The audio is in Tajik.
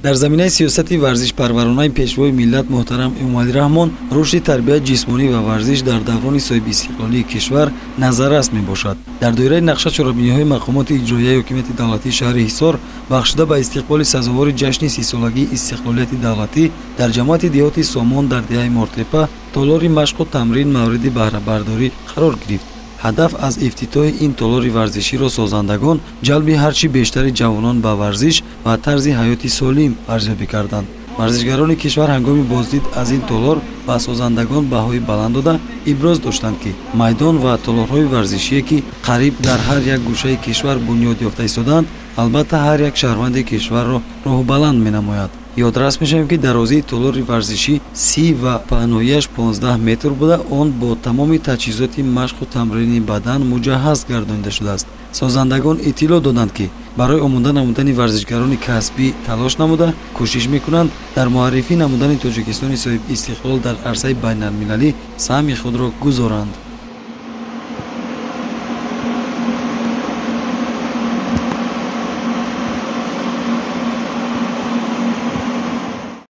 дар заминаи сиёсати варзишпарваронаи пешвои миллат муҳтарам Эмомалӣ Раҳмон рушди тарбияти ҷисмонӣ ва варзиш дар даврони соҳиби истиқлолии кишвар назаррас мебошад. дар доираи нақша чорабиниҳои мақомоти иҷроияи ҳокимияти давлатии шаҳри Ҳисор бахшида ба истиқболи сазовори ҷашни 30-солагии истиқлолияти давлатӣ дар ҷамоати деҳоти Сомон дар деҳаи Мортепа толори машқу тамрин мавриди баҳрабардорӣ қарор гирифт. ҳадаф аз ифтитоҳи ин толори варзиширо созандагон ҷалби ҳарчи бештари ҷавонон ба варзиш ва тарзи ҳаёти солим арзёбӣ карданд. варзишгарони кишвар ҳангоми боздид аз ин толор ба созандагон баҳои баланд дода иброз доштанд, ки майдон ва толорҳои варзишие ки қариб дар ҳар як гӯшаи кишвар бунёд ёфта истоданд, албатта ҳар як шаҳрванди кишварро роҳбаланд менамояд. ёдрас мешавем, ки дарозии толори варзишӣ 30 ва паҳноияш 15 метр буда, он бо тамоми таҷҳизоти машқу тамрини бадан муҷаҳҳаз гардонида шудааст. созандагон иттилоъ доданд, ки барои омода намудани варзишгарони касбӣ талош намуда кӯшиш мекунанд дар муаррифӣ намудани Тоҷикистони соҳибистиқлол дар арсаи байналмилалӣ саҳми худро гузоранд.